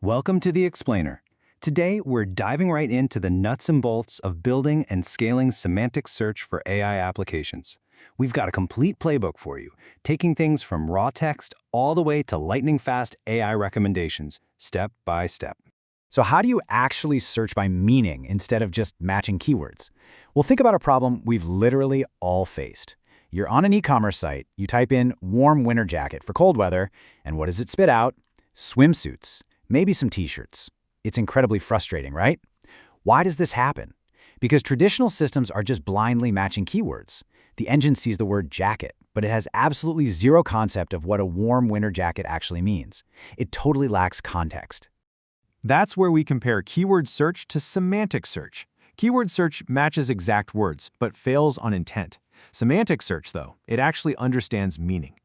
Welcome to The Explainer. Today, we're diving right into the nuts and bolts of building and scaling semantic search for AI applications. We've got a complete playbook for you, taking things from raw text all the way to lightning-fast AI recommendations, step by step. So how do you actually search by meaning instead of just matching keywords? Well, think about a problem we've literally all faced. You're on an e-commerce site, you type in warm winter jacket for cold weather, and what does it spit out? Swimsuits, maybe some t-shirts. It's incredibly frustrating, right? Why does this happen? Because traditional systems are just blindly matching keywords. The engine sees the word jacket, but it has absolutely zero concept of what a warm winter jacket actually means. It totally lacks context. That's where we compare keyword search to semantic search. Keyword search matches exact words, but fails on intent. Semantic search, though, it actually understands meaning.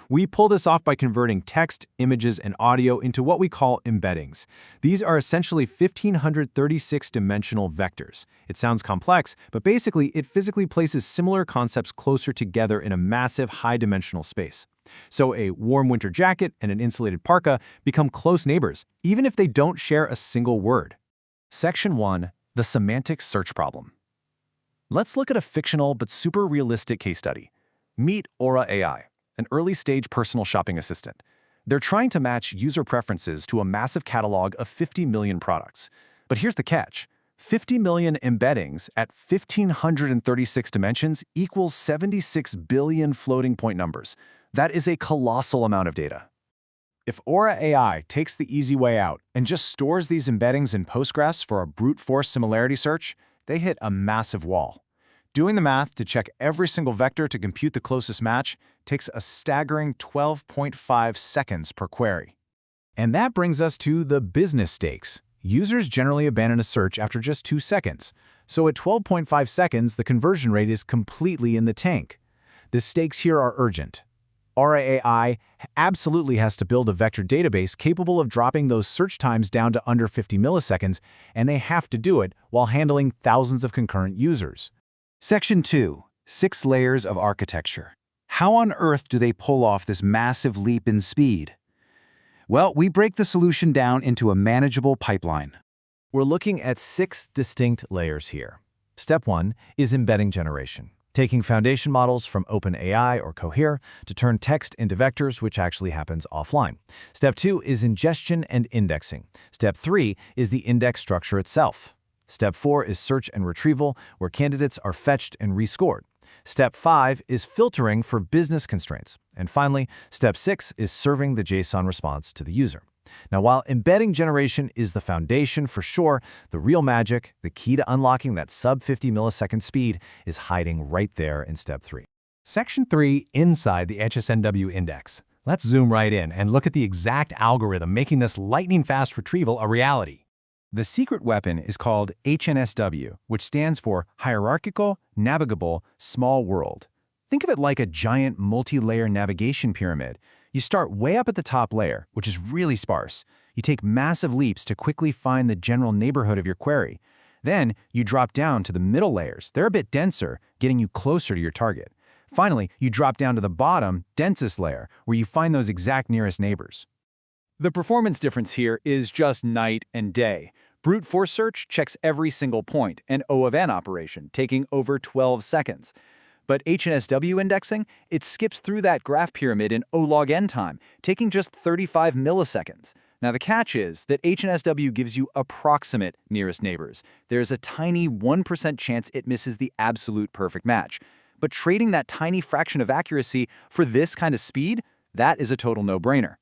We pull this off by converting text, images, and audio into what we call embeddings. These are essentially 1,536-dimensional vectors. It sounds complex, but basically it physically places similar concepts closer together in a massive high-dimensional space. So a warm winter jacket and an insulated parka become close neighbors, even if they don't share a single word. Section 1. The Semantic Search Problem. Let's look at a fictional but super realistic case study. Meet Aura AI, an early-stage personal shopping assistant. They're trying to match user preferences to a massive catalog of 50 million products. But here's the catch. 50 million embeddings at 1,536 dimensions equals 76 billion floating point numbers. That is a colossal amount of data. If Aura AI takes the easy way out and just stores these embeddings in Postgres for a brute force similarity search, they hit a massive wall. Doing the math to check every single vector to compute the closest match takes a staggering 12.5 seconds per query. And that brings us to the business stakes. Users generally abandon a search after just 2 seconds. So at 12.5 seconds, the conversion rate is completely in the tank. The stakes here are urgent. Aura AI absolutely has to build a vector database capable of dropping those search times down to under 50 milliseconds, and they have to do it while handling thousands of concurrent users. Section 2. 6 layers of architecture. How on earth do they pull off this massive leap in speed? Well, we break the solution down into a manageable pipeline. We're looking at 6 distinct layers here. Step 1 is embedding generation, taking foundation models from OpenAI or Cohere to turn text into vectors, which actually happens offline. Step 2 is ingestion and indexing. Step 3 is the index structure itself. Step 4 is search and retrieval, where candidates are fetched and rescored. Step 5 is filtering for business constraints. And finally, Step 6 is serving the JSON response to the user. Now, while embedding generation is the foundation for sure, the real magic, the key to unlocking that sub-50 millisecond speed, is hiding right there in Step 3. Section 3, inside the HSNW index. Let's zoom right in and look at the exact algorithm making this lightning-fast retrieval a reality. The secret weapon is called HNSW, which stands for Hierarchical, Navigable, Small World. Think of it like a giant multi-layer navigation pyramid. You start way up at the top layer, which is really sparse. You take massive leaps to quickly find the general neighborhood of your query. Then, you drop down to the middle layers. They're a bit denser, getting you closer to your target. Finally, you drop down to the bottom, densest layer, where you find those exact nearest neighbors. The performance difference here is just night and day. Brute force search checks every single point, an O of N operation, taking over 12 seconds. But HNSW indexing, it skips through that graph pyramid in O log N time, taking just 35 milliseconds. Now the catch is that HNSW gives you approximate nearest neighbors. There's a tiny 1% chance it misses the absolute perfect match. But trading that tiny fraction of accuracy for this kind of speed, that is a total no-brainer.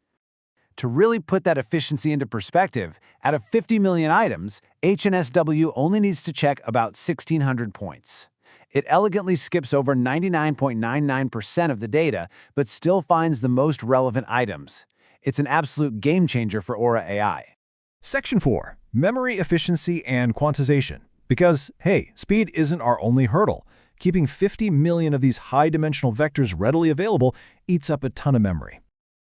To really put that efficiency into perspective, out of 50 million items, HNSW only needs to check about 1,600 points. It elegantly skips over 99.99% of the data, but still finds the most relevant items. It's an absolute game changer for Aura AI. Section 4, memory efficiency and quantization. Because, hey, speed isn't our only hurdle. Keeping 50 million of these high-dimensional vectors readily available eats up a ton of memory.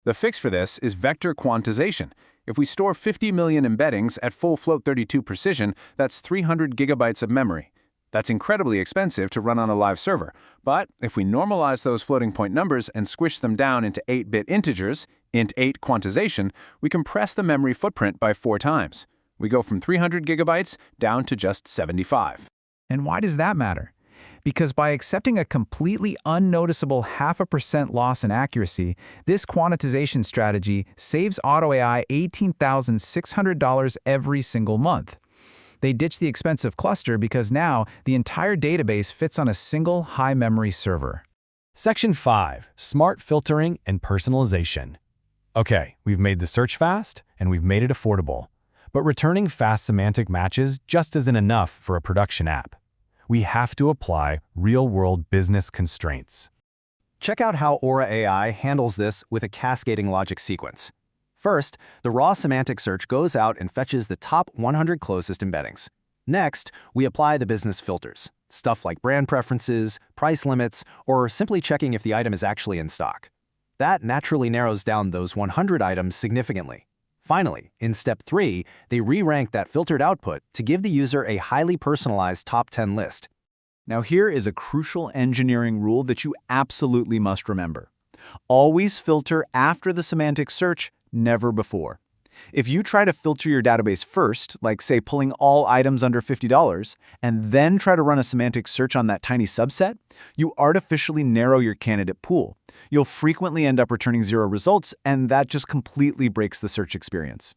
The fix for this is vector quantization. If we store 50 million embeddings at full float 32 precision, that's 300 gigabytes of memory. That's incredibly expensive to run on a live server. But if we normalize those floating point numbers and squish them down into 8-bit integers, int8 quantization, we compress the memory footprint by 4 times. We go from 300 gigabytes down to just 75. And why does that matter? Because by accepting a completely unnoticeable 0.5% loss in accuracy, this quantization strategy saves AutoAI $18,600 every single month. They ditch the expensive cluster because now the entire database fits on a single high-memory server. Section 5. Smart Filtering and Personalization. Okay, we've made the search fast, and we've made it affordable. But returning fast semantic matches just isn't enough for a production app. We have to apply real-world business constraints. Check out how Aura AI handles this with a cascading logic sequence. First, the raw semantic search goes out and fetches the top 100 closest embeddings. Next, we apply the business filters, stuff like brand preferences, price limits, or simply checking if the item is actually in stock. That naturally narrows down those 100 items significantly. Finally, in step 3, they re-rank that filtered output to give the user a highly personalized top 10 list. Now here is a crucial engineering rule that you absolutely must remember. Always filter after the semantic search, never before. If you try to filter your database first, like say pulling all items under $50, and then try to run a semantic search on that tiny subset, you artificially narrow your candidate pool. You'll frequently end up returning 0 results, and that just completely breaks the search experience.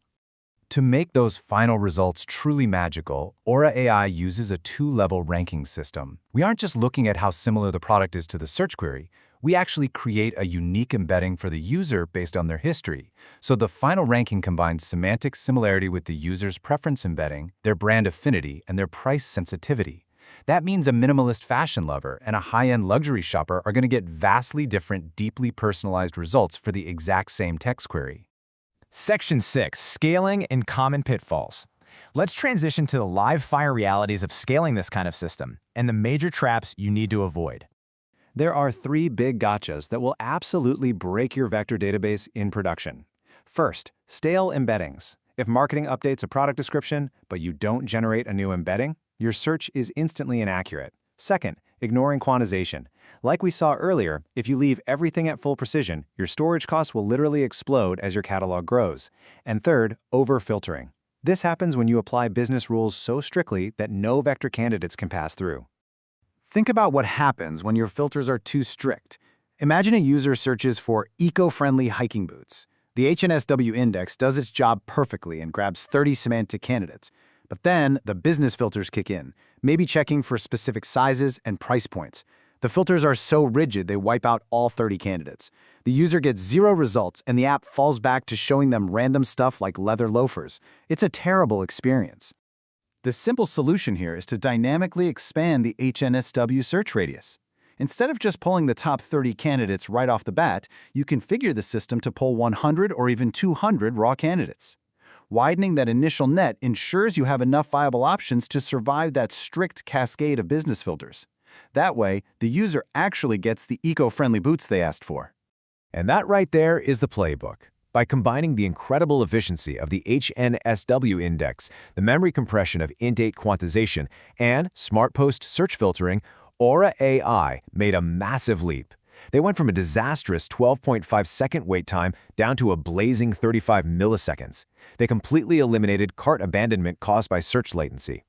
To make those final results truly magical, Aura AI uses a 2-level ranking system. We aren't just looking at how similar the product is to the search query. We actually create a unique embedding for the user based on their history. So the final ranking combines semantic similarity with the user's preference embedding, their brand affinity, and their price sensitivity. That means a minimalist fashion lover and a high-end luxury shopper are going to get vastly different, deeply personalized results for the exact same text query. Section 6. Scaling and Common Pitfalls. Let's transition to the live-fire realities of scaling this kind of system and the major traps you need to avoid. There are 3 big gotchas that will absolutely break your vector database in production. First, stale embeddings. If marketing updates a product description, but you don't generate a new embedding, your search is instantly inaccurate. Second, ignoring quantization. Like we saw earlier, if you leave everything at full precision, your storage costs will literally explode as your catalog grows. And third, over-filtering. This happens when you apply business rules so strictly that no vector candidates can pass through. Think about what happens when your filters are too strict. Imagine a user searches for eco-friendly hiking boots. The HNSW index does its job perfectly and grabs 30 semantic candidates. But then the business filters kick in, maybe checking for specific sizes and price points. The filters are so rigid they wipe out all 30 candidates. The user gets 0 results and the app falls back to showing them random stuff like leather loafers. It's a terrible experience. The simple solution here is to dynamically expand the HNSW search radius. Instead of just pulling the top 30 candidates right off the bat, you configure the system to pull 100 or even 200 raw candidates. Widening that initial net ensures you have enough viable options to survive that strict cascade of business filters. That way, the user actually gets the eco-friendly boots they asked for. And that right there is the playbook. By combining the incredible efficiency of the HNSW index, the memory compression of int8 quantization, and smart post search filtering, Aura AI made a massive leap. They went from a disastrous 12.5-second wait time down to a blazing 35 milliseconds. They completely eliminated cart abandonment caused by search latency.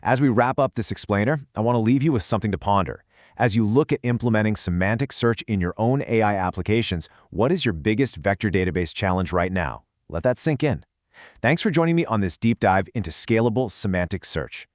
As we wrap up this explainer, I want to leave you with something to ponder. As you look at implementing semantic search in your own AI applications, what is your biggest vector database challenge right now? Let that sink in. Thanks for joining me on this deep dive into scalable semantic search.